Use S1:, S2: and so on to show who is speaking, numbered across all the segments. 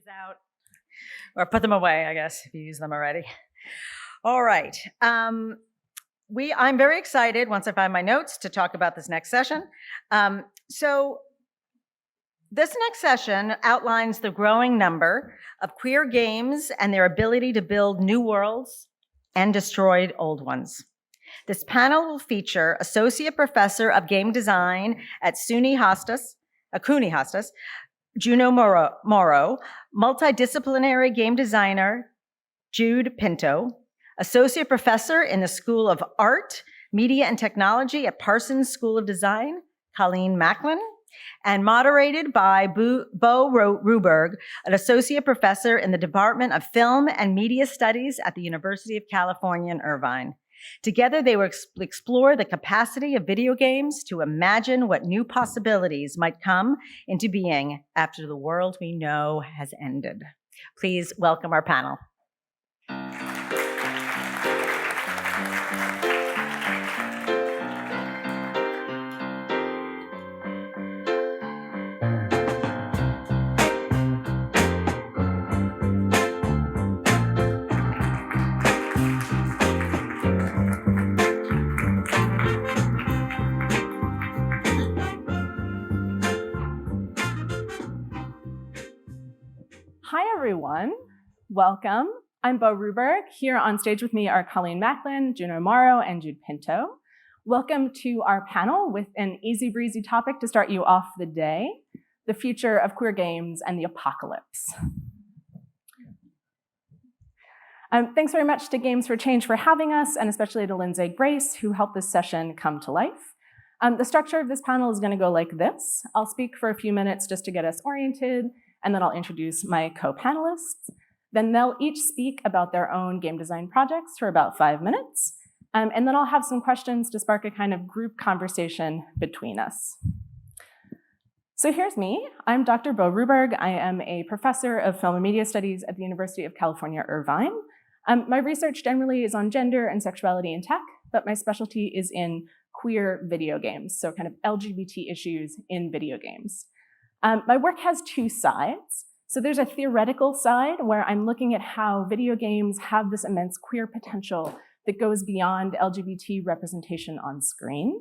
S1: these out, or put them away, I guess, if you use them already. All right. I'm very excited, once I find my notes, to talk about this next session. So this next session outlines the growing number of queer games and their ability to build new worlds and destroy old ones. This panel will feature Associate Professor of Game Design at CUNY Hostos, Juno Morrow, multidisciplinary game designer, Jude Pinto, Associate Professor in the School of Art, Media and Technology at Parsons School of Design, Colleen Macklin, and moderated by Bo Ruberg, an Associate Professor in the Department of Film and Media Studies at the University of California in Irvine. Together, they will explore the capacity of video games to imagine what new possibilities might come into being after the world we know has ended. Please welcome our panel.
S2: Hi, everyone. Welcome. I'm Bo Ruberg. Here on stage with me are Colleen Macklin, Juno Morrow, and Jude Pinto. Welcome to our panel with an easy breezy topic to start you off the day, the future of queer games and the apocalypse. Thanks very much to Games for Change for having us, and especially to Lindsay Grace, who helped this session come to life. The structure of this panel is going to go like this. I'll speak for a few minutes just to get us oriented, and then I'll introduce my co-panelists. Then they'll each speak about their own game design projects for about 5 minutes. And then I'll have some questions to spark a kind of group conversation between us. So here's me. I'm Dr. Bo Ruberg. I am a professor of film and media studies at the University of California, Irvine. My research generally is on gender and sexuality in tech, but my specialty is in queer video games, so kind of LGBT issues in video games. My work has two sides. So there's a theoretical side where I'm looking at how video games have this immense queer potential that goes beyond LGBT representation on screen.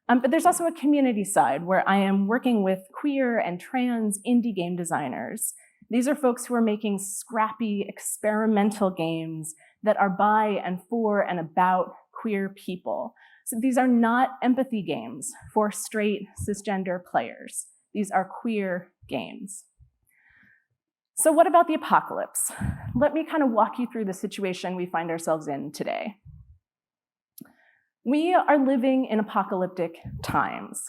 S2: But there's also a community side where I am working with queer and trans indie game designers. These are folks who are making scrappy experimental games that are by and for and about queer people. So these are not empathy games for straight cisgender players. These are queer games. So what about the apocalypse? Let me kind of walk you through the situation we find ourselves in today. We are living in apocalyptic times.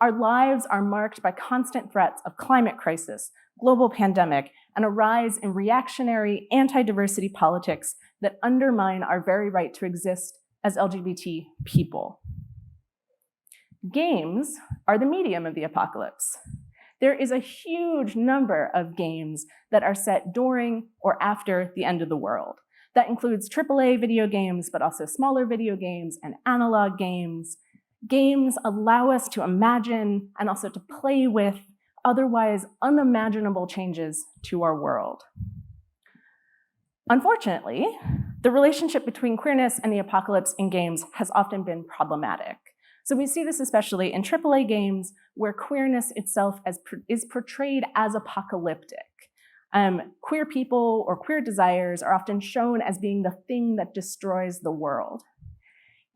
S2: Our lives are marked by constant threats of climate crisis, global pandemic, and a rise in reactionary anti-diversity politics that undermine our very right to exist as LGBT people. Games are the medium of the apocalypse. There is a huge number of games that are set during or after the end of the world. That includes AAA video games, but also smaller video games and analog games. Games allow us to imagine and also to play with otherwise unimaginable changes to our world. Unfortunately, the relationship between queerness and the apocalypse in games has often been problematic. So we see this especially in AAA games where queerness itself is portrayed as apocalyptic. Queer people or queer desires are often shown as being the thing that destroys the world.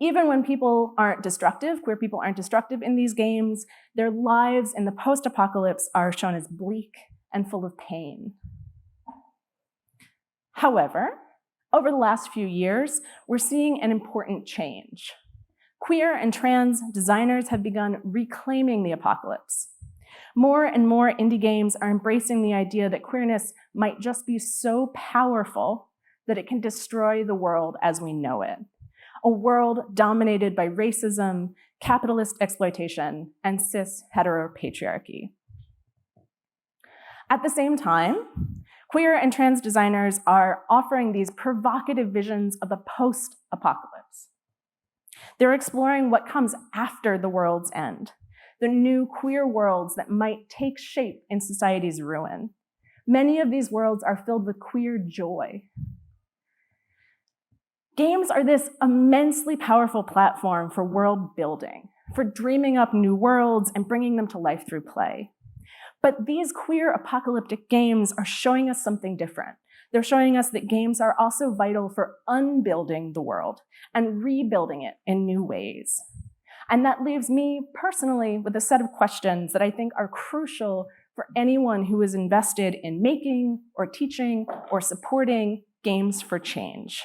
S2: Even when people aren't destructive, queer people aren't destructive in these games, their lives in the post-apocalypse are shown as bleak and full of pain. However, over the last few years, we're seeing an important change. Queer and trans designers have begun reclaiming the apocalypse. More and more indie games are embracing the idea that queerness might just be so powerful that it can destroy the world as we know it. A world dominated by racism, capitalist exploitation, and cis heteropatriarchy. At the same time, queer and trans designers are offering these provocative visions of the post-apocalypse. They're exploring what comes after the world's end, the new queer worlds that might take shape in society's ruin. Many of these worlds are filled with queer joy. Games are this immensely powerful platform for world building, for dreaming up new worlds and bringing them to life through play. But these queer apocalyptic games are showing us something different. They're showing us that games are also vital for unbuilding the world and rebuilding it in new ways. And that leaves me personally with a set of questions that I think are crucial for anyone who is invested in making or teaching or supporting games for change.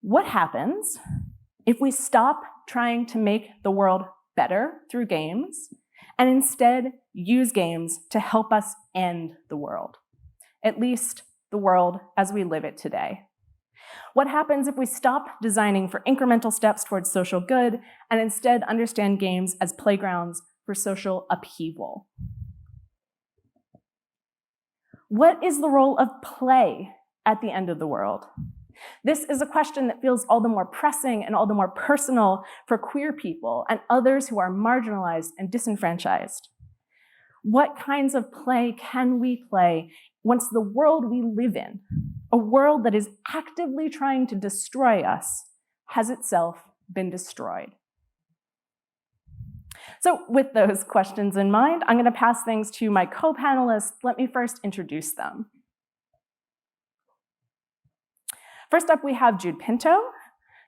S2: What happens if we stop trying to make the world better through games and instead use games to help us end the world, at least the world as we live it today? What happens if we stop designing for incremental steps towards social good and instead understand games as playgrounds for social upheaval? What is the role of play at the end of the world? This is a question that feels all the more pressing and all the more personal for queer people and others who are marginalized and disenfranchised. What kinds of play can we play once the world we live in, a world that is actively trying to destroy us, has itself been destroyed? So with those questions in mind, I'm going to pass things to my co-panelists. Let me first introduce them. First up, we have Jude Pinto.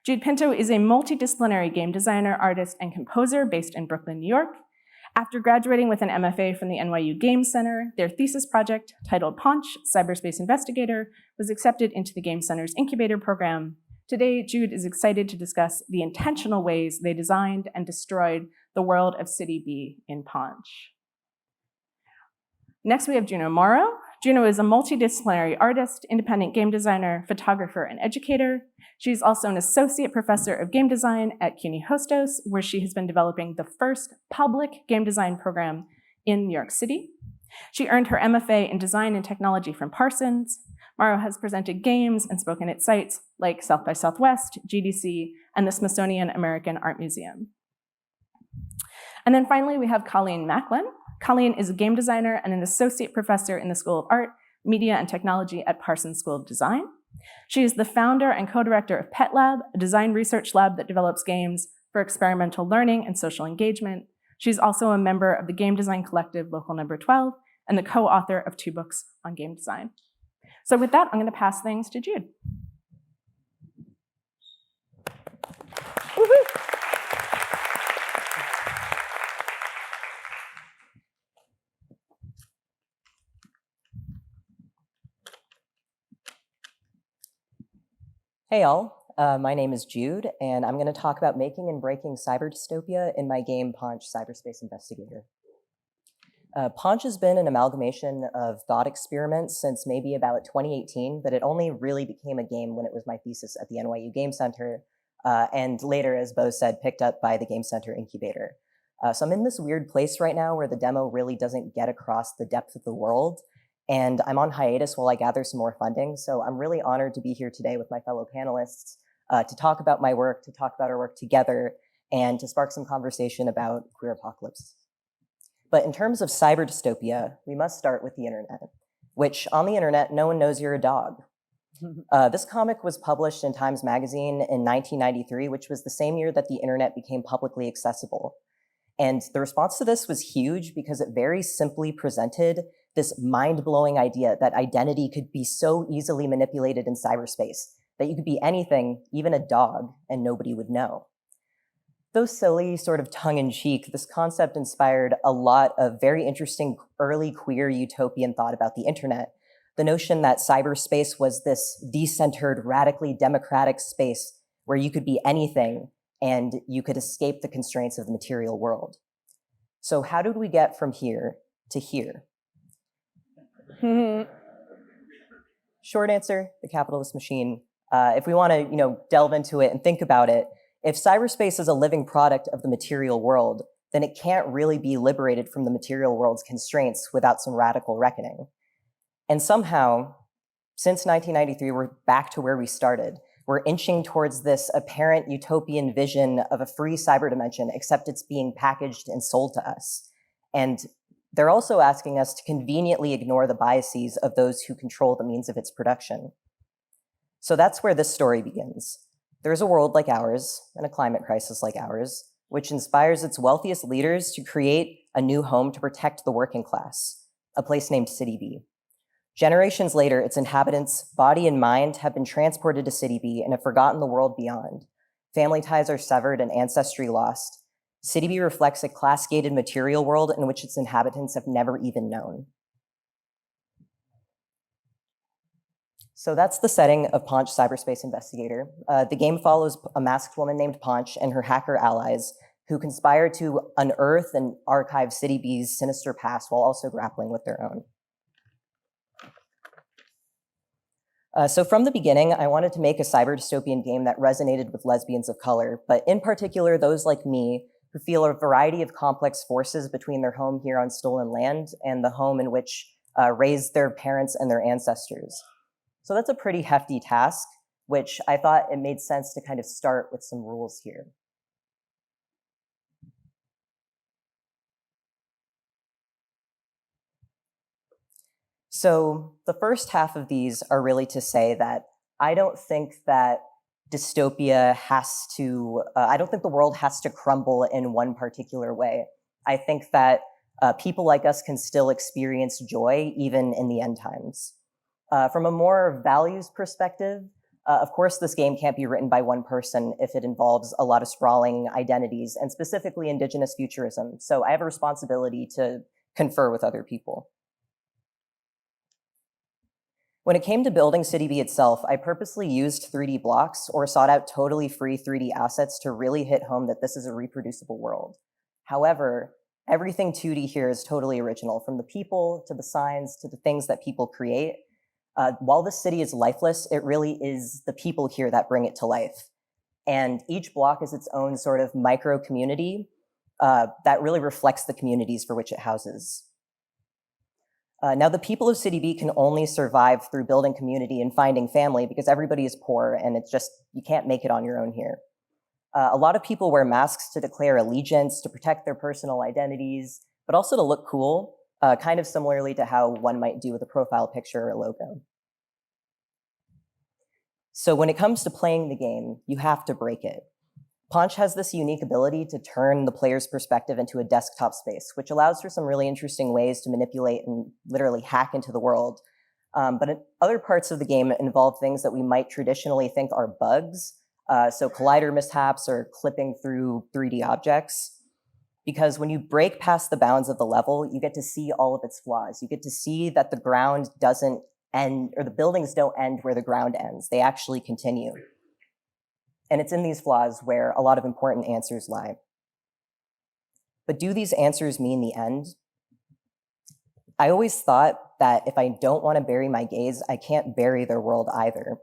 S2: Jude Pinto is a multidisciplinary game designer, artist, and composer based in Brooklyn, New York. After graduating with an MFA from the NYU Game Center, their thesis project, titled Ponch, Cyberspace Investigator, was accepted into the Game Center's incubator program. Today, Jude is excited to discuss the intentional ways they designed and destroyed the world of City B in Ponch. Next, we have Juno Morrow. Juno is a multidisciplinary artist, independent game designer, photographer, and educator. She's also an associate professor of game design at CUNY Hostos, where she has been developing the first public game design program in New York City. She earned her MFA in design and technology from Parsons. Morrow has presented games and spoken at sites like South by Southwest, GDC, and the Smithsonian American Art Museum. And then finally, we have Colleen Macklin. Colleen is a game designer and an associate professor in the School of Art, Media, and Technology at Parsons School of Design. She is the founder and co-director of Pet Lab, a design research lab that develops games for experimental learning and social engagement. She's also a member of the game design collective Local Number 12 and the co-author of 2 books on game design. So with that, I'm going to pass things to Jude. Woo-hoo.
S3: Hey all, my name is Jude, and I'm going to talk about making and breaking cyber dystopia in my game Ponch, Cyberspace Investigator. Ponch has been an amalgamation of thought experiments since maybe about 2018, but it only really became a game when it was my thesis at the NYU Game Center, and later, as Bo said, picked up by the Game Center incubator. So I'm in this weird place right now where the demo really doesn't get across the depth of the world, and I'm on hiatus while I gather some more funding, so I'm really honored to be here today with my fellow panelists to talk about my work, to talk about our work together, and to spark some conversation about queer apocalypse. But in terms of cyber dystopia, we must start with the internet, which on the internet, no one knows you're a dog. This comic was published in Times Magazine in 1993, which was the same year that the internet became publicly accessible. And the response to this was huge because it very simply presented this mind-blowing idea that identity could be so easily manipulated in cyberspace, that you could be anything, even a dog, and nobody would know. Though silly, sort of tongue-in-cheek, this concept inspired a lot of very interesting early queer utopian thought about the internet. The notion that cyberspace was this decentered, radically democratic space where you could be anything and you could escape the constraints of the material world. So how did we get from here to here? Short answer, the capitalist machine. If we want to, delve into it and think about it, if cyberspace is a living product of the material world, then it can't really be liberated from the material world's constraints without some radical reckoning. And somehow, since 1993, we're back to where we started. We're inching towards this apparent utopian vision of a free cyber dimension, except it's being packaged and sold to us. And they're also asking us to conveniently ignore the biases of those who control the means of its production. So that's where this story begins. There's a world like ours, and a climate crisis like ours, which inspires its wealthiest leaders to create a new home to protect the working class, a place named City B. Generations later, its inhabitants, body and mind, have been transported to City B and have forgotten the world beyond. Family ties are severed and ancestry lost. City B reflects a class-gated material world in which its inhabitants have never even known. So that's the setting of Ponch Cyberspace Investigator. The game follows a masked woman named Ponch and her hacker allies who conspire to unearth and archive City B's sinister past while also grappling with their own. So from the beginning, I wanted to make a cyber dystopian game that resonated with lesbians of color, but in particular, those like me who feel a variety of complex forces between their home here on stolen land and the home in which raised their parents and their ancestors. So that's a pretty hefty task, which I thought it made sense to kind of start with some rules here. So the first half of these are really to say that I don't think that dystopia has to, I don't think the world has to crumble in one particular way. I think that people like us can still experience joy even in the end times. From a more values perspective, of course, this game can't be written by one person if it involves a lot of sprawling identities, and specifically indigenous futurism. So I have a responsibility to confer with other people. When it came to building City B itself, I purposely used 3D blocks or sought out totally free 3D assets to really hit home that this is a reproducible world. However, everything 2D here is totally original, from the people to the signs to the things that people create. While the city is lifeless, it really is the people here that bring it to life. And each block is its own sort of micro community that really reflects the communities for which it houses. Now, the people of City B can only survive through building community and finding family because everybody is poor and it's just, you can't make it on your own here. A lot of people wear masks to declare allegiance, to protect their personal identities, but also to look cool, kind of similarly to how one might do with a profile picture or a logo. So when it comes to playing the game, you have to break it. Ponch has this unique ability to turn the player's perspective into a desktop space, which allows for some really interesting ways to manipulate and literally hack into the world. But other parts of the game involve things that we might traditionally think are bugs, so collider mishaps or clipping through 3D objects. Because when you break past the bounds of the level, you get to see all of its flaws. You get to see that the ground doesn't end, or the buildings don't end where the ground ends. They actually continue. And it's in these flaws where a lot of important answers lie. But do these answers mean the end? I always thought that if I don't want to bury my gays, I can't bury their world either.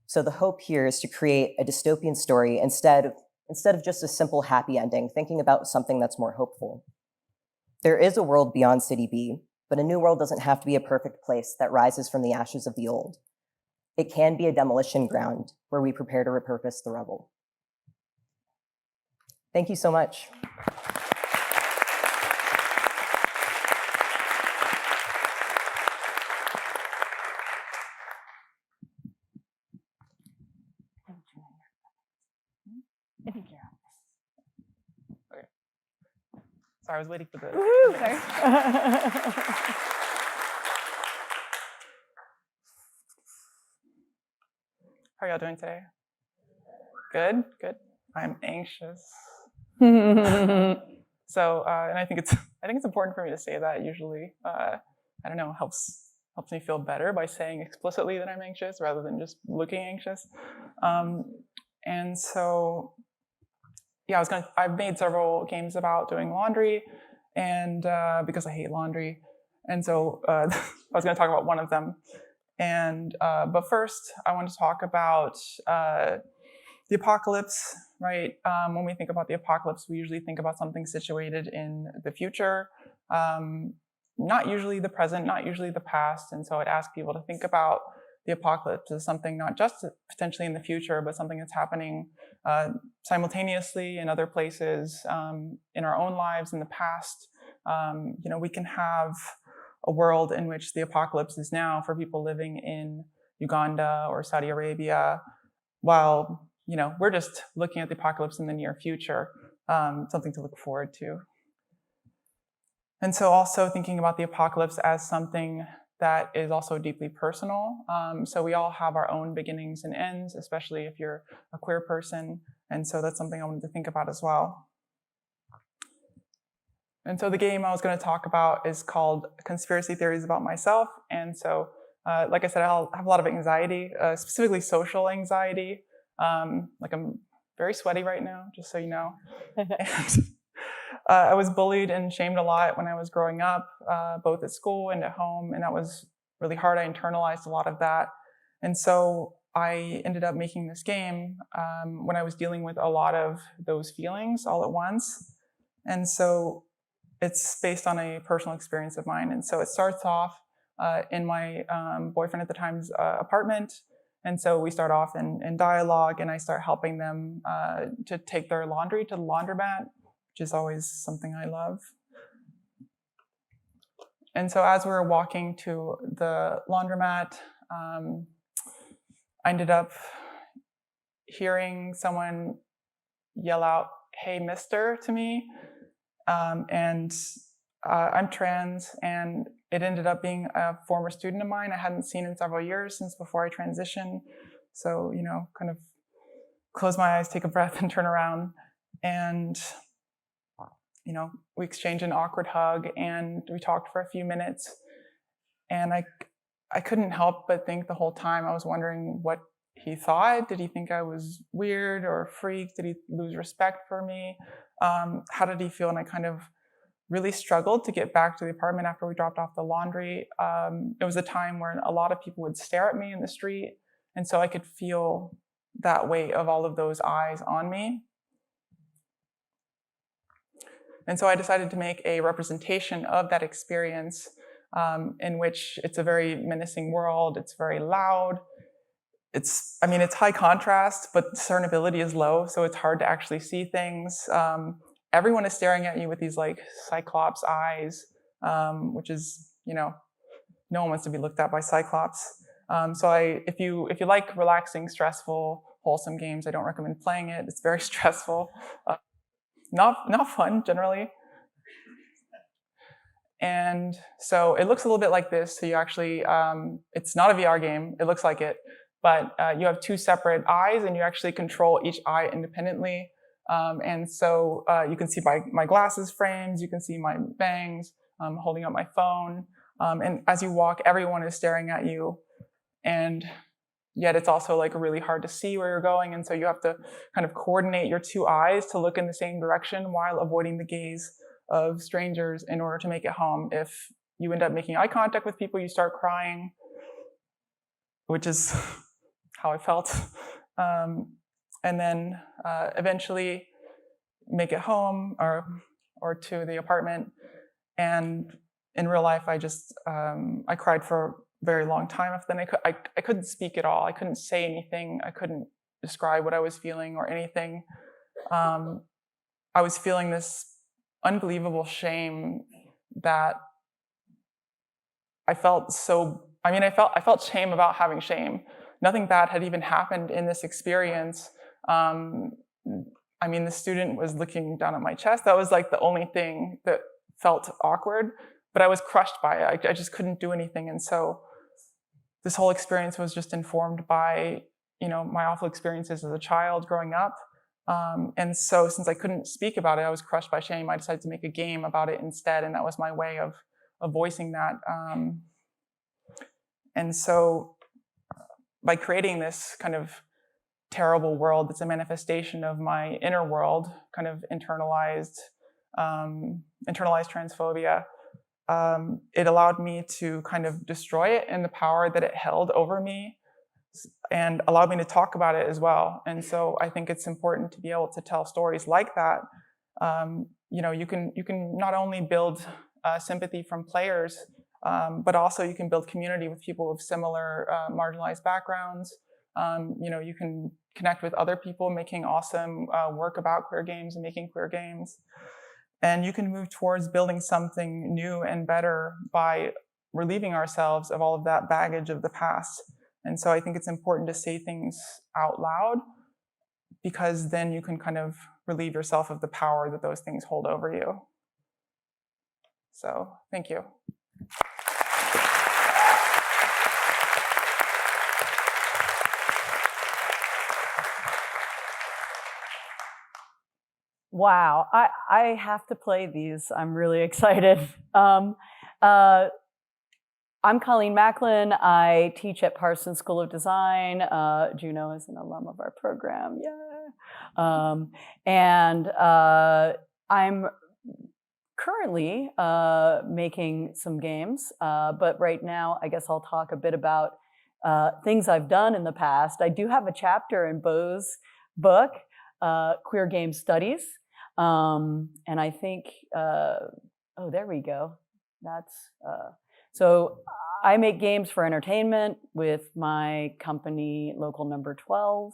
S3: So the hope here is to create a dystopian story instead of just a simple happy ending, thinking about something that's more hopeful. There is a world beyond City B, but a new world doesn't have to be a perfect place that rises from the ashes of the old. It can be a demolition ground where we prepare to repurpose the rubble. Thank you so much.
S2: I think you're on.
S4: Okay. Sorry, I was waiting for the.
S2: Woohoo, sorry.
S4: How are y'all doing today? Good, good. I'm anxious. So, and I think it's important for me to say that. Usually, I don't know, helps me feel better by saying explicitly that I'm anxious rather than just looking anxious. And so, yeah, I've made several games about doing laundry, and because I hate laundry, and so I was going to talk about one of them. And but first, I want to talk about the apocalypse, right? When we think about the apocalypse, we usually think about something situated in the future, not usually the present, not usually the past. And so I'd ask people to think about the apocalypse as something not just potentially in the future, but something that's happening simultaneously in other places, in our own lives, in the past, We can have a world in which the apocalypse is now for people living in Uganda or Saudi Arabia, while we're just looking at the apocalypse in the near future, something to look forward to. And so also thinking about the apocalypse as something that is also deeply personal. So we all have our own beginnings and ends, especially if you're a queer person. And so that's something I wanted to think about as well. And so the game I was going to talk about is called Conspiracy Theories About Myself. And so, like I said, I'll have a lot of anxiety, specifically social anxiety. Like I'm very sweaty right now, just so you know. And, I was bullied and shamed a lot when I was growing up, both at school and at home. And that was really hard. I internalized a lot of that. And so I ended up making this game when I was dealing with a lot of those feelings all at once. And so it's based on a personal experience of mine. And so it starts off in my boyfriend at the time's apartment. And so we start off in dialogue, and I start helping them to take their laundry to the laundromat, which is always something I love. And so as we were walking to the laundromat, I ended up hearing someone yell out, "Hey, mister," to me. And I'm trans, and it ended up being a former student of mine I hadn't seen in several years since before I transitioned. So, kind of close my eyes, take a breath, and turn around. And, we exchanged an awkward hug, and we talked for a few minutes. And I couldn't help but think the whole time, I was wondering what he thought. Did he think I was weird or a freak? Did he lose respect for me? How did he feel? And I kind of really struggled to get back to the apartment after we dropped off the laundry. It was a time where a lot of people would stare at me in the street. And so I could feel that weight of all of those eyes on me. And so I decided to make a representation of that experience in which it's a very menacing world. It's very loud. It's high contrast, but discernibility is low, so it's hard to actually see things. Everyone is staring at you with these like Cyclops eyes, which is, no one wants to be looked at by Cyclops. So if you like relaxing, stressful, wholesome games, I don't recommend playing it. It's very stressful, not fun generally. And so it looks a little bit like this. So you actually, it's not a VR game. It looks like it. But you have two separate eyes, and you actually control each eye independently. And so you can see my glasses frames, you can see my bangs, holding up my phone. And as you walk, everyone is staring at you. And yet it's also like really hard to see where you're going. And so you have to kind of coordinate your two eyes to look in the same direction while avoiding the gaze of strangers in order to make it home. If you end up making eye contact with people, you start crying, which is how I felt. And then eventually make it home or to the apartment. And in real life, I cried for a very long time. Then I couldn't speak at all. I couldn't say anything. I couldn't describe what I was feeling or anything. I was feeling this unbelievable shame that I felt I felt shame about having shame. Nothing bad had even happened in this experience. The student was looking down at my chest. That was like the only thing that felt awkward, but I was crushed by it. I just couldn't do anything. And so this whole experience was just informed by, my awful experiences as a child growing up. And so since I couldn't speak about it, I was crushed by shame. I decided to make a game about it instead. And that was my way of voicing that. And so by creating this kind of terrible world that's a manifestation of my inner world, kind of internalized transphobia, it allowed me to kind of destroy it and the power that it held over me, and allowed me to talk about it as well. And so I think it's important to be able to tell stories like that. You can not only build sympathy from players, but also you can build community with people with similar marginalized backgrounds. You can connect with other people making awesome work about queer games and making queer games. And you can move towards building something new and better by relieving ourselves of all of that baggage of the past. And so I think it's important to say things out loud, because then you can kind of relieve yourself of the power that those things hold over you. So thank you.
S5: Wow, I have to play these. I'm really excited. I'm Colleen Macklin. I teach at Parsons School of Design. Juno is an alum of our program. Yeah. I'm currently making some games, but right now I guess I'll talk a bit about things I've done in the past. I do have a chapter in Bo's book, Queer Game Studies. And I think, oh, there we go. That's, so I make games for entertainment with my company, Local Number 12.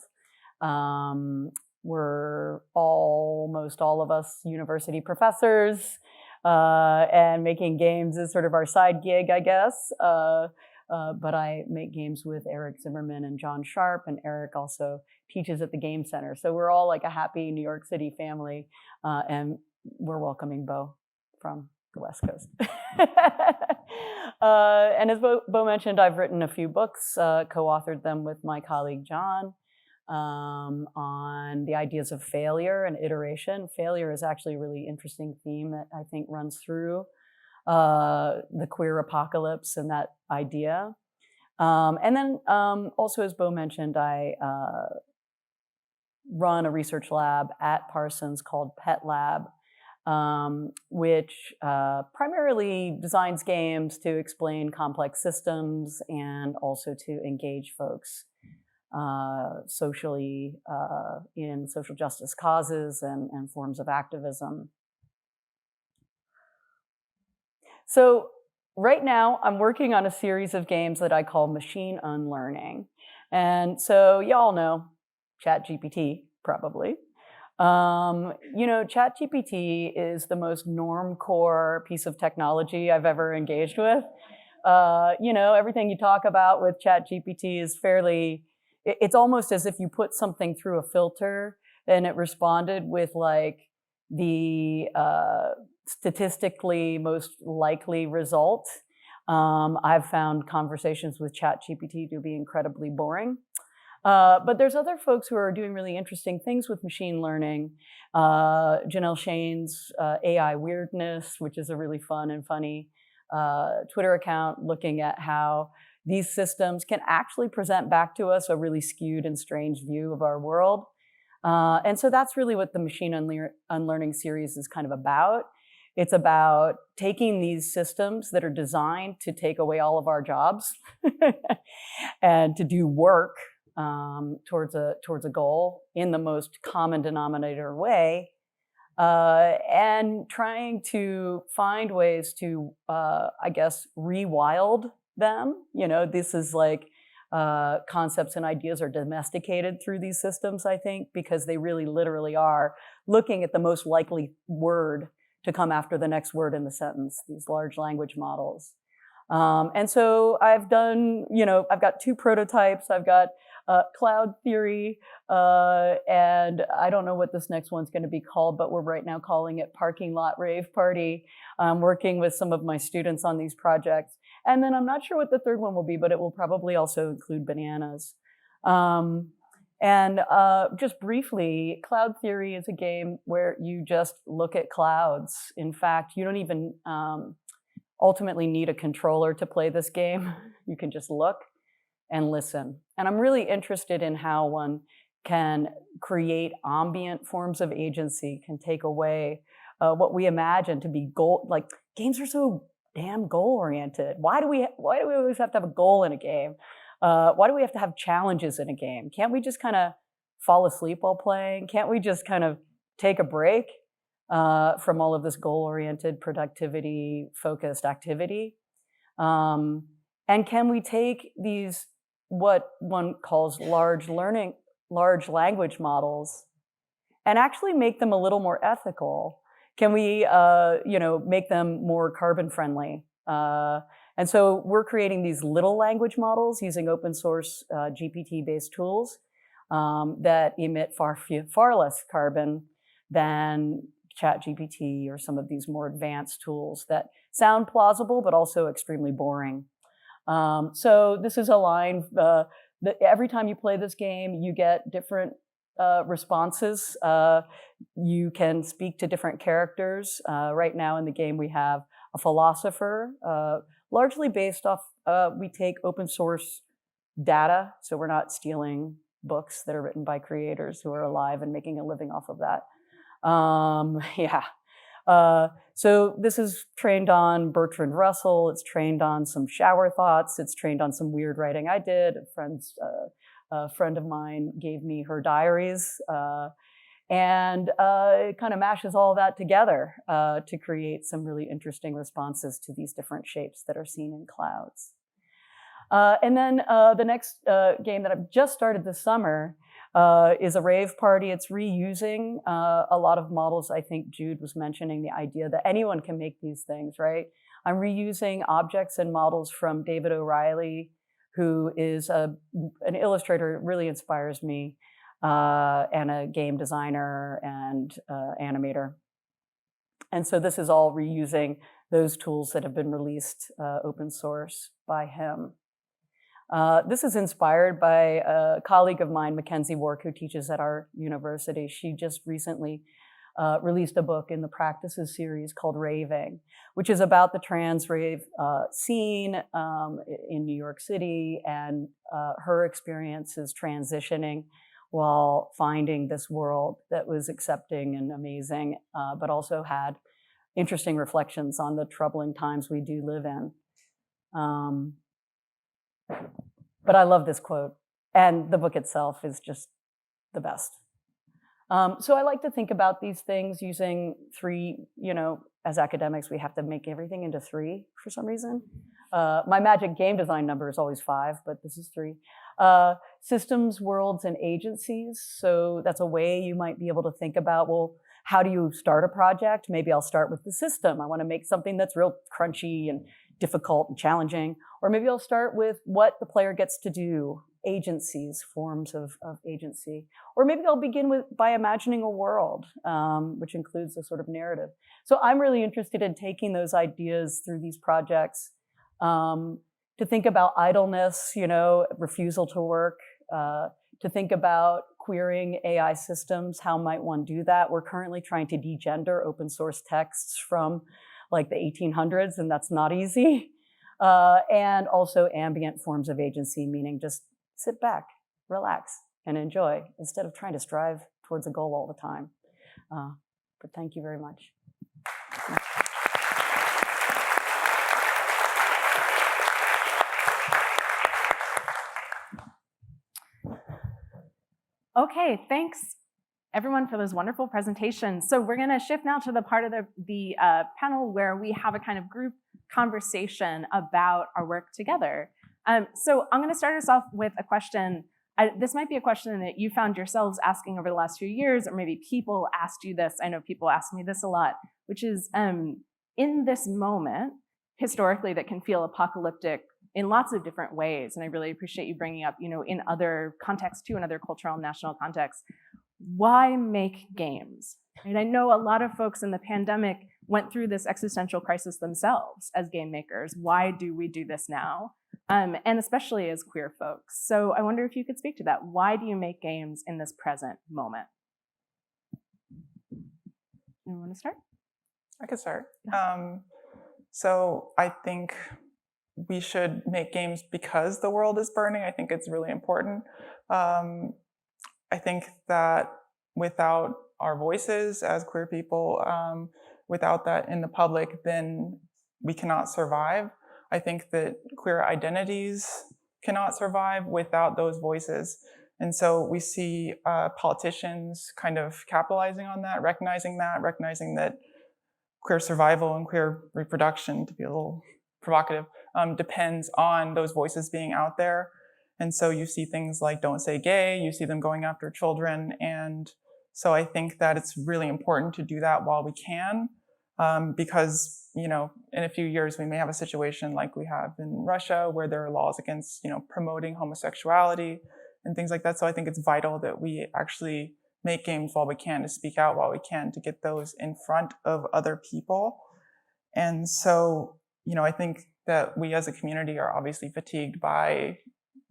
S5: We're almost all of us university professors, and making games is sort of our side gig, I guess. But I make games with Eric Zimmerman and John Sharp, and Eric also teaches at the Game Center. So we're all like a happy New York City family, and we're welcoming Bo from the West Coast. And as Bo mentioned, I've written a few books, co-authored them with my colleague John, on the ideas of failure and iteration. Failure is actually a really interesting theme that I think runs through the queer apocalypse and that idea. And then also, as Bo mentioned, I run a research lab at Parsons called Pet Lab, which primarily designs games to explain complex systems and also to engage folks socially in social justice causes and forms of activism. So right now, I'm working on a series of games that I call machine unlearning. And so y'all know ChatGPT, probably. ChatGPT is the most normcore piece of technology I've ever engaged with. Everything you talk about with ChatGPT is fairly, it's almost as if you put something through a filter and it responded with like the statistically most likely result. I've found conversations with ChatGPT to be incredibly boring. But there's other folks who are doing really interesting things with machine learning. Janelle Shane's AI Weirdness, which is a really fun and funny Twitter account looking at how these systems can actually present back to us a really skewed and strange view of our world. And so that's really what the machine unlearning series is kind of about. It's about taking these systems that are designed to take away all of our jobs and to do work towards a goal in the most common denominator way, and trying to find ways to, I guess, rewild them. This is like concepts and ideas are domesticated through these systems, I think, because they really literally are looking at the most likely word to come after the next word in the sentence, these large language models. And so I've done, I've got 2 prototypes. I've got Cloud Theory, and I don't know what this next one's going to be called, but we're right now calling it Parking Lot Rave Party. I'm working with some of my students on these projects. And then I'm not sure what the third one will be, but it will probably also include bananas. Just briefly, Cloud Theory is a game where you just look at clouds. In fact, you don't even ultimately need a controller to play this game. You can just look and listen. And I'm really interested in how one can create ambient forms of agency, can take away what we imagine to be goal. Like, games are so damn goal-oriented. Why do we always have to have a goal in a game? Why do we have to have challenges in a game? Can't we just kind of fall asleep while playing? Can't we just kind of take a break from all of this goal-oriented, productivity-focused activity? And can we take these, what one calls large language models, and actually make them a little more ethical? Can we, make them more carbon friendly? And so we're creating these little language models using open source GPT-based tools that emit far less carbon than ChatGPT or some of these more advanced tools that sound plausible but also extremely boring. So this is a line that every time you play this game, you get different responses. You can speak to different characters. Right now in the game, we have a philosopher, largely based off, we take open source data, so we're not stealing books that are written by creators who are alive and making a living off of that. So this is trained on Bertrand Russell. It's trained on some shower thoughts. It's trained on some weird writing I did. A friend of mine gave me her diaries. And it kind of mashes all that together to create some really interesting responses to these different shapes that are seen in clouds. And then the next game that I've just started this summer is a rave party. It's reusing a lot of models. I think Jude was mentioning the idea that anyone can make these things, right? I'm reusing objects and models from David O'Reilly, who is an illustrator, really inspires me, and a game designer and animator. And so this is all reusing those tools that have been released open source by him. This is inspired by a colleague of mine, Mackenzie Wark, who teaches at our university. She just recently released a book in the Practices series called Raving, which is about the trans rave scene in New York City and her experiences transitioning while finding this world that was accepting and amazing, but also had interesting reflections on the troubling times we do live in. But I love this quote, and the book itself is just the best. So I like to think about these things using three, as academics, we have to make everything into three for some reason. My magic game design number is always 5, but this is 3. Systems, worlds, and agencies. So that's a way you might be able to think about, well, how do you start a project? Maybe I'll start with the system. I want to make something that's real crunchy and difficult and challenging. Or maybe I'll start with what the player gets to do, agencies, forms of agency. Or maybe I'll begin by imagining a world, which includes a sort of narrative. So I'm really interested in taking those ideas through these projects to think about idleness, refusal to work, to think about querying AI systems. How might one do that? We're currently trying to degender open source texts from like the 1800s, and that's not easy. And also ambient forms of agency, meaning just sit back, relax, and enjoy instead of trying to strive towards a goal all the time. But thank you very much.
S2: Okay, thanks everyone for those wonderful presentations. So we're going to shift now to the part of the panel where we have a kind of group conversation about our work together. So I'm going to start us off with a question. This might be a question that you found yourselves asking over the last few years, or maybe people asked you this. I know people ask me this a lot, which is in this moment, historically, that can feel apocalyptic in lots of different ways. And I really appreciate you bringing up, in other contexts too, in other cultural and national contexts, why make games? And I know a lot of folks in the pandemic went through this existential crisis themselves as game makers. Why do we do this now? And especially as queer folks. So I wonder if you could speak to that. Why do you make games in this present moment? You want to start?
S4: I could start. So I think we should make games because the world is burning. I think it's really important. I think that without our voices as queer people, without that in the public, then we cannot survive. I think that queer identities cannot survive without those voices. And so we see politicians kind of capitalizing on that, recognizing that queer survival and queer reproduction, to be a little provocative, depends on those voices being out there. And so you see things like Don't Say Gay, you see them going after children, and So I think that it's really important to do that while we can, because, in a few years we may have a situation like we have in Russia where there are laws against, promoting homosexuality and things like that. So I think it's vital that we actually make games while we can, to speak out while we can, to get those in front of other people. And so, I think that we as a community are obviously fatigued by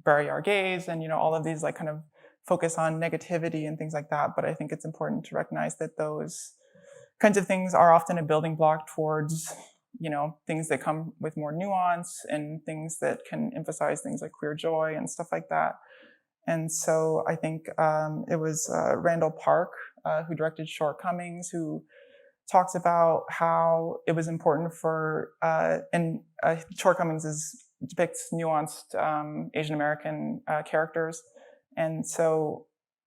S4: Bury Our Gays and, all of these kind of focus on negativity and things like that. But I think it's important to recognize that those kinds of things are often a building block towards, things that come with more nuance and things that can emphasize things like queer joy and stuff like that. And so I think it was Randall Park, who directed Shortcomings, who talks about how it was important for, Shortcomings depicts nuanced Asian American characters. And so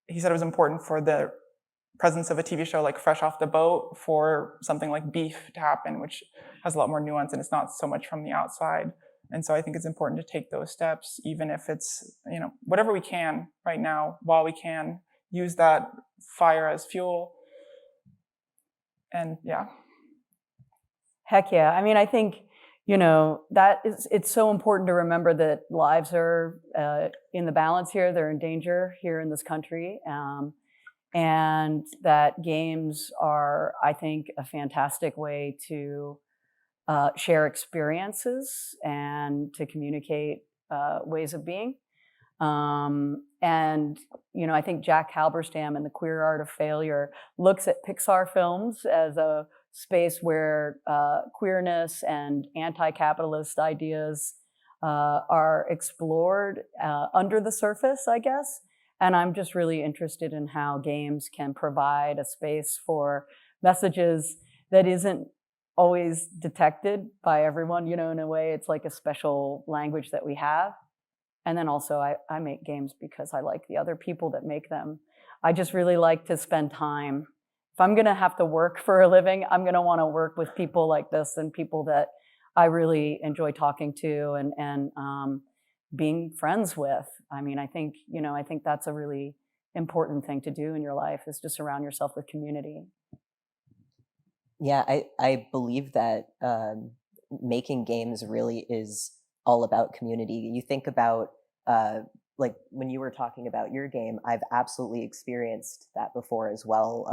S4: he said it was important for the presence of a TV show like Fresh Off the Boat for something like Beef to happen, which has a lot more nuance and it's not so much from the outside. And so I think it's important to take those steps, even if it's, whatever we can right now, while we can, use that fire as fuel. And yeah.
S5: Heck yeah. I mean, I think, it's so important to remember that lives are in the balance here. They're in danger here in this country. And that games are, I think, a fantastic way to share experiences and to communicate ways of being. And, I think Jack Halberstam in The Queer Art of Failure looks at Pixar films as a space where queerness and anti-capitalist ideas are explored under the surface, I guess. And I'm just really interested in how games can provide a space for messages that isn't always detected by everyone, in a way. It's like a special language that we have. And then also I make games because I like the other people that make them. I just really like to spend time. If I'm gonna have to work for a living, I'm gonna wanna work with people like this and people that I really enjoy talking to and being friends with. I mean, I think that's a really important thing to do in your life, is to surround yourself with community.
S3: Yeah, I believe that making games really is all about community. You think about like when you were talking about your game, I've absolutely experienced that before as well.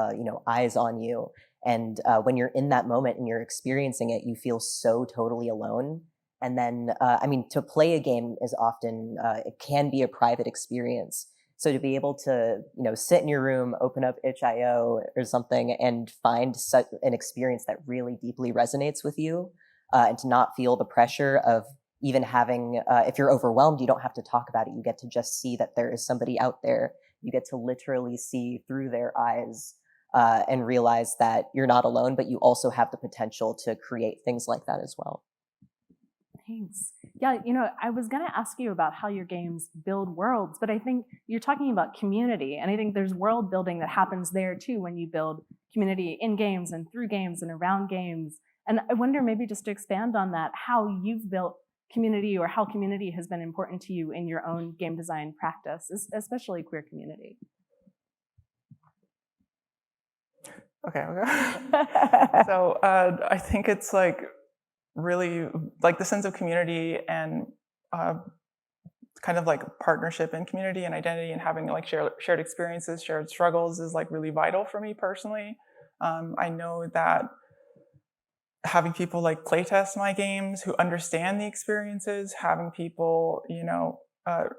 S3: Eyes on you, and when you're in that moment and you're experiencing it, you feel so totally alone. And then, to play a game is often it can be a private experience. So to be able to, sit in your room, open up itch.io or something, and find such an experience that really deeply resonates with you, and to not feel the pressure of even having, if you're overwhelmed, you don't have to talk about it. You get to just see that there is somebody out there. You get to literally see through their eyes and realize that you're not alone, but you also have the potential to create things like that as well.
S2: Thanks. Yeah, I was going to ask you about how your games build worlds, but I think you're talking about community, and I think there's world building that happens there too when you build community in games and through games and around games. And I wonder, maybe just to expand on that, how you've built community, or how community has been important to you in your own game design practice, especially queer community.
S4: Okay. So I think it's really the sense of community and kind of partnership and community and identity, and having shared experiences, shared struggles is really vital for me personally. I know that having people playtest my games who understand the experiences, having people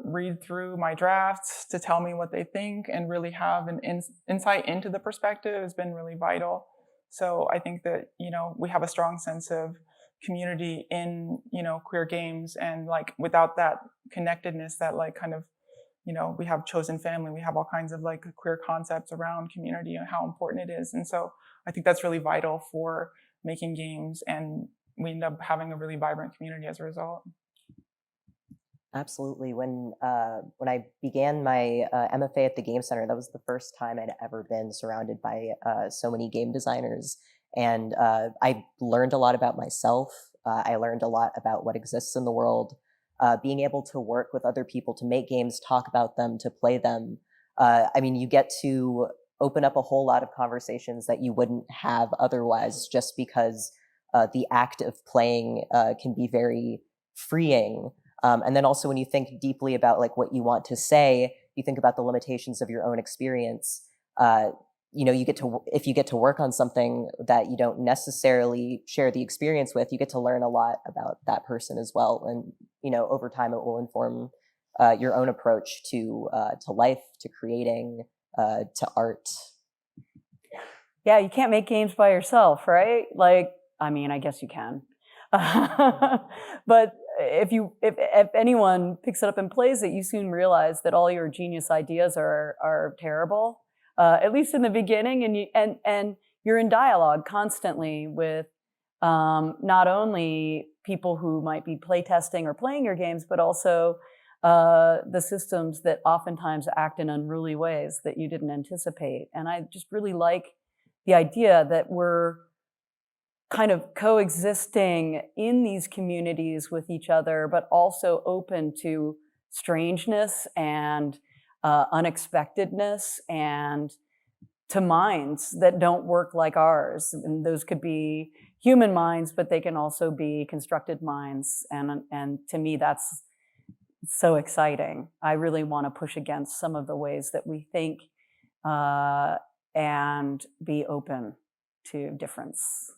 S4: read through my drafts to tell me what they think and really have an insight into the perspective has been really vital. So I think that we have a strong sense of community in queer games, and without that connectedness, that we have chosen family, we have all kinds of queer concepts around community and how important it is. And so I think that's really vital for making games, and we end up having a really vibrant community as a result.
S3: Absolutely. When I began my MFA at the Game Center, that was the first time I'd ever been surrounded by so many game designers. And I learned a lot about myself. I learned a lot about what exists in the world. Being able to work with other people to make games, talk about them, to play them. You get to open up a whole lot of conversations that you wouldn't have otherwise, just because the act of playing can be very freeing. And then also when you think deeply about like what you want to say, you think about the limitations of your own experience. You get to, if you get to work on something that you don't necessarily share the experience with, you get to learn a lot about that person as well. And, over time it will inform your own approach to life, to creating, to art.
S5: Yeah, you can't make games by yourself, right? Like, I mean, I guess you can. But if anyone picks it up and plays it, you soon realize that all your genius ideas are terrible, at least in the beginning, and you're in dialogue constantly with not only people who might be playtesting or playing your games, but also the systems that oftentimes act in unruly ways that you didn't anticipate. And I just really like the idea that we're kind of coexisting in these communities with each other, but also open to strangeness and unexpectedness, and to minds that don't work like ours. And those could be human minds, but they can also be constructed minds. And to me, that's so exciting. I really want to push against some of the ways that we think and be open to difference.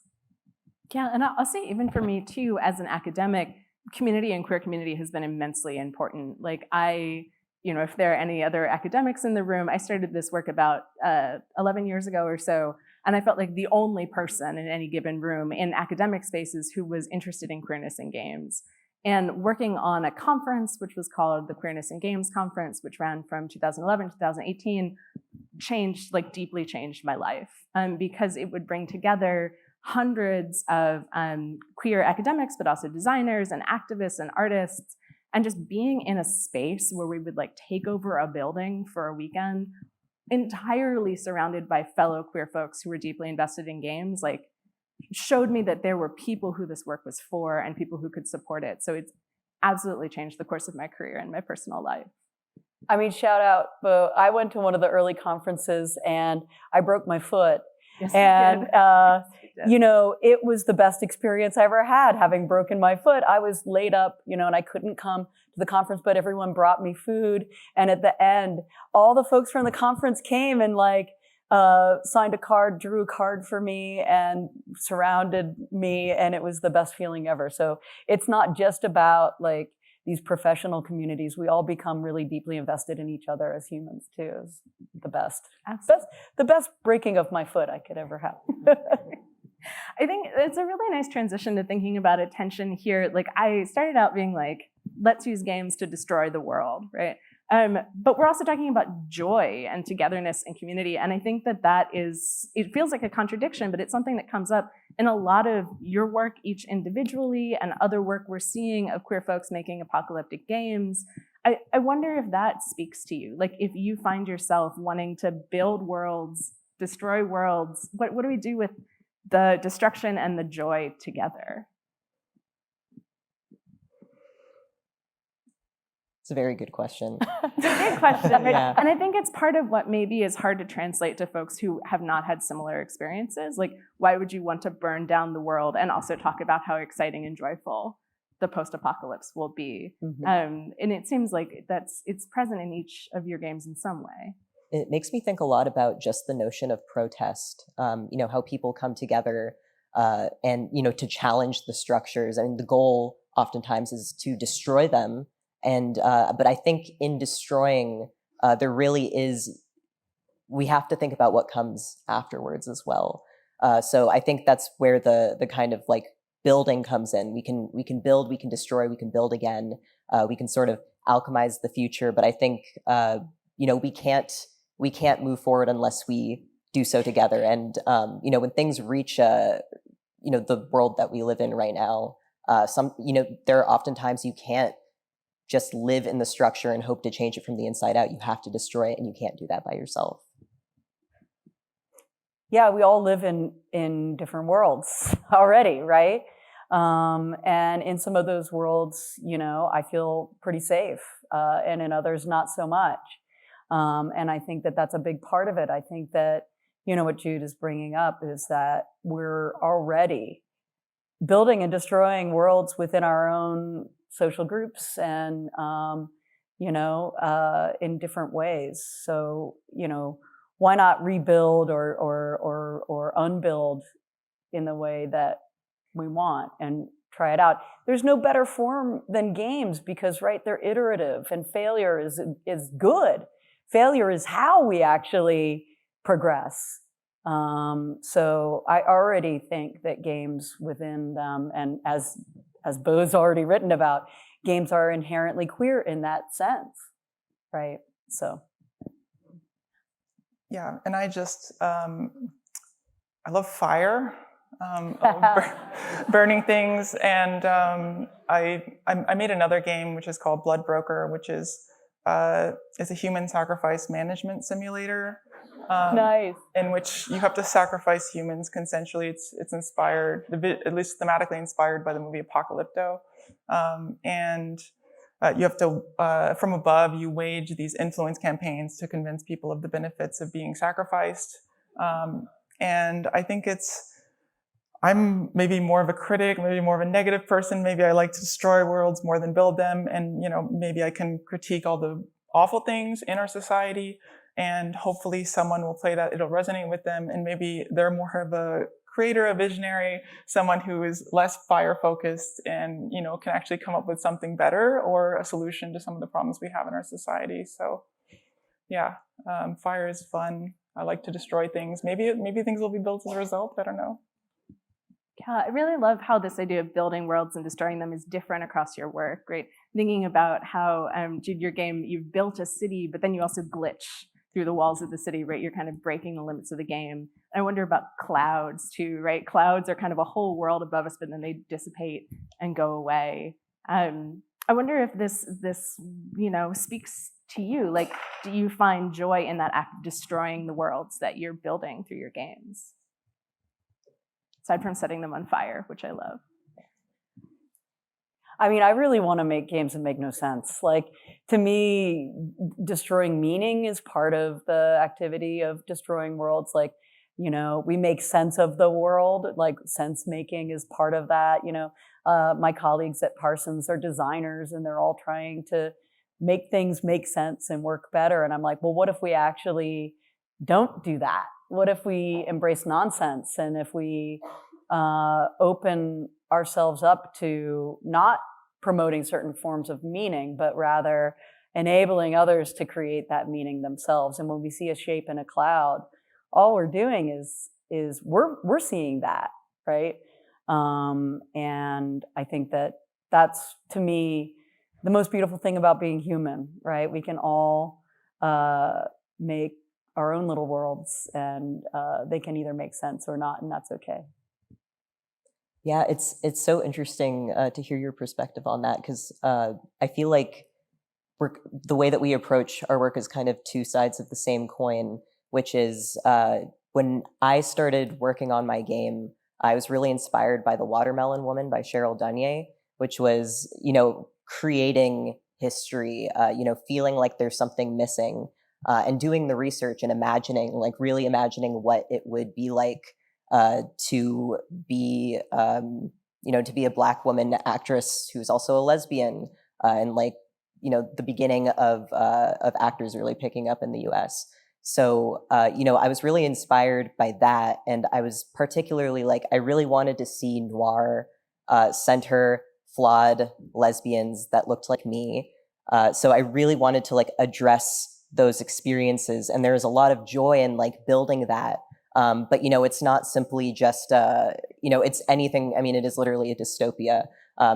S2: Yeah, and I'll say even for me too, as an academic, community and queer community has been immensely important. Like if there are any other academics in the room, I started this work about 11 years ago or so, and I felt like the only person in any given room in academic spaces who was interested in queerness in games. And working on a conference, which was called the Queerness in Games Conference, which ran from 2011 to 2018, deeply changed my life, because it would bring together hundreds of queer academics, but also designers and activists and artists, and just being in a space where we would take over a building for a weekend, entirely surrounded by fellow queer folks who were deeply invested in games, showed me that there were people who this work was for and people who could support it. So it's absolutely changed the course of my career and my personal life.
S5: I mean, shout out, Bo. I went to one of the early conferences and I broke my foot.
S2: Yes,
S5: and,
S2: you did.
S5: It was the best experience I ever had, having broken my foot. I was laid up, and I couldn't come to the conference, but everyone brought me food. And at the end, all the folks from the conference came and signed a card, drew a card for me, and surrounded me. And it was the best feeling ever. So it's not just about these professional communities. We all become really deeply invested in each other as humans too. Is the best. The best breaking of my foot I could ever have.
S2: I think it's a really nice transition to thinking about attention here. I started out being let's use games to destroy the world, right? But we're also talking about joy and togetherness and community. And I think it feels like a contradiction, but it's something that comes up in a lot of your work, each individually, and other work we're seeing of queer folks making apocalyptic games. I wonder if that speaks to you. If you find yourself wanting to build worlds, destroy worlds, what do we do with the destruction and the joy together?
S3: It's a very good question.
S2: It's a good question.
S3: Yeah.
S2: And I think it's part of what maybe is hard to translate to folks who have not had similar experiences. Why would you want to burn down the world and also talk about how exciting and joyful the post-apocalypse will be?
S3: Mm-hmm.
S2: And it seems like it's present in each of your games in some way.
S3: It makes me think a lot about just the notion of protest, how people come together and, to challenge the structures. I mean, the goal oftentimes is to destroy them. And but I think in destroying, there really is, we have to think about what comes afterwards as well. So I think that's where the kind of building comes in. We can build, we can destroy, we can build again. We can sort of alchemize the future. But I think we can't move forward unless we do so together. And when things reach the world that we live in right now, there are often times you can't just live in the structure and hope to change it from the inside out. You have to destroy it, and you can't do that by yourself.
S5: Yeah, we all live in different worlds already, right? And in some of those worlds, I feel pretty safe, and in others, not so much. And I think that that's a big part of it. I think that, what Jude is bringing up is that we're already building and destroying worlds within our own social groups and, in different ways. So, why not rebuild or unbuild in the way that we want and try it out? There's no better form than games because, right, they're iterative and failure is good. Failure is how we actually progress. So I already think that games within them, and as Bo's already written about, games are inherently queer in that sense, right? So.
S4: Yeah, and I just, I love fire. Burning things, and I made another game which is called Blood Broker, which is a human sacrifice management simulator.
S5: Nice.
S4: In which you have to sacrifice humans consensually. It's inspired, at least thematically inspired by the movie Apocalypto, and you have to, from above, you wage these influence campaigns to convince people of the benefits of being sacrificed. And I think I'm maybe more of a critic, maybe more of a negative person. Maybe I like to destroy worlds more than build them. And, maybe I can critique all the awful things in our society, and hopefully someone will play that, it'll resonate with them. And maybe they're more of a creator, a visionary, someone who is less fire focused and, can actually come up with something better or a solution to some of the problems we have in our society. So yeah, fire is fun. I like to destroy things. Maybe things will be built as a result. I don't know.
S2: Yeah, I really love how this idea of building worlds and destroying them is different across your work, right? Thinking about how, Jude, your game, you've built a city, but then you also glitch through the walls of the city, right? You're kind of breaking the limits of the game. I wonder about clouds too, right? Clouds are kind of a whole world above us, but then they dissipate and go away. I wonder if this speaks to you. Like, do you find joy in that act of destroying the worlds that you're building through your games? Aside from setting them on fire, which I love.
S5: I mean, I really want to make games that make no sense. Like, to me, destroying meaning is part of the activity of destroying worlds. Like, we make sense of the world, like sense making is part of that. My colleagues at Parsons are designers and they're all trying to make things make sense and work better. And I'm like, well, what if we actually don't do that? What if we embrace nonsense? And if we open ourselves up to not promoting certain forms of meaning, but rather enabling others to create that meaning themselves. And when we see a shape in a cloud, all we're doing is we're seeing that, right? And I think that's, to me, the most beautiful thing about being human, right? We can all make our own little worlds, and they can either make sense or not, and that's okay.
S3: Yeah, it's so interesting to hear your perspective on that, because I feel like the way that we approach our work is kind of two sides of the same coin, which is when I started working on my game, I was really inspired by The Watermelon Woman by Cheryl Dunye, which was, creating history, feeling like there's something missing, and doing the research and really imagining what it would be like to be a Black woman actress who's also a lesbian, and the beginning of actors really picking up in the U.S. So I was really inspired by that, and I was particularly I really wanted to see noir center flawed lesbians that looked like me. So I really wanted to address those experiences, and there was a lot of joy in building that. But it's not simply just it's anything. I mean, it is literally a dystopia.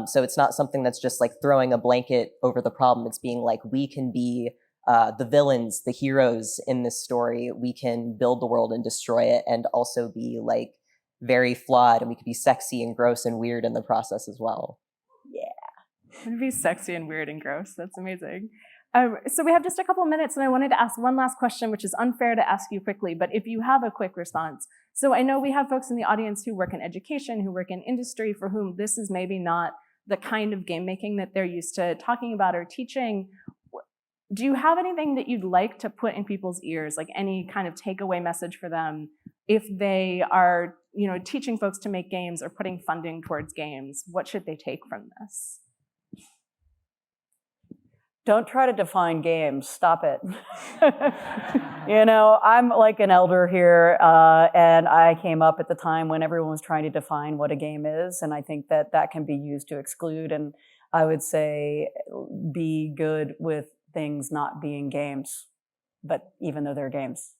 S3: So it's not something that's just throwing a blanket over the problem. It's being we can be the villains, the heroes in this story. We can build the world and destroy it, and also be very flawed, and we can be sexy and gross and weird in the process as well.
S2: Yeah, I'm gonna be sexy and weird and gross. That's amazing. So we have just a couple minutes, and I wanted to ask one last question, which is unfair to ask you quickly, but if you have a quick response. So I know we have folks in the audience who work in education, who work in industry, for whom this is maybe not the kind of game making that they're used to talking about or teaching. do you have anything that you'd like to put in people's ears, like any kind of takeaway message for them if they are, teaching folks to make games or putting funding towards games? What should they take from this?
S5: Don't try to define games. Stop it. I'm like an elder here, and I came up at the time when everyone was trying to define what a game is, and I think that can be used to exclude. And I would say be good with things not being games, but even though they're games.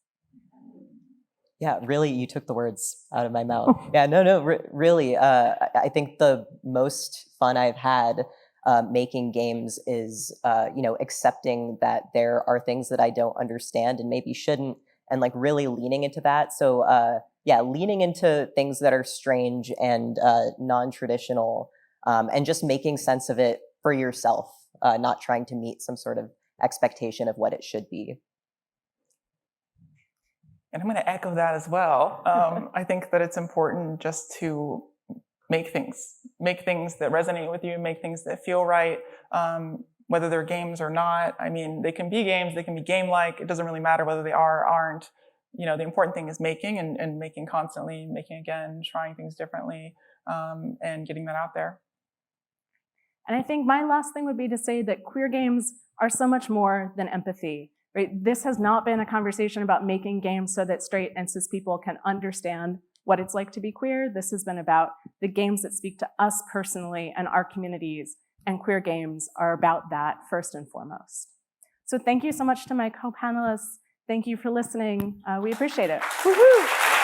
S3: Yeah, really, you took the words out of my mouth. Yeah, no, really. I think the most fun I've had making games is, accepting that there are things that I don't understand and maybe shouldn't, and like really leaning into that. So, leaning into things that are strange and non-traditional, and just making sense of it for yourself, not trying to meet some sort of expectation of what it should be.
S4: And I'm going to echo that as well. I think that it's important just to make things that resonate with you, make things that feel right, whether they're games or not. I mean, they can be games, they can be game-like. It doesn't really matter whether they are or aren't. The important thing is making and making constantly, making again, trying things differently, and getting that out there.
S2: And I think my last thing would be to say that queer games are so much more than empathy. Right? This has not been a conversation about making games so that straight and cis people can understand what it's like to be queer. This has been about the games that speak to us personally and our communities, and queer games are about that first and foremost. So thank you so much to my co-panelists. Thank you for listening. We appreciate it. Woo-hoo!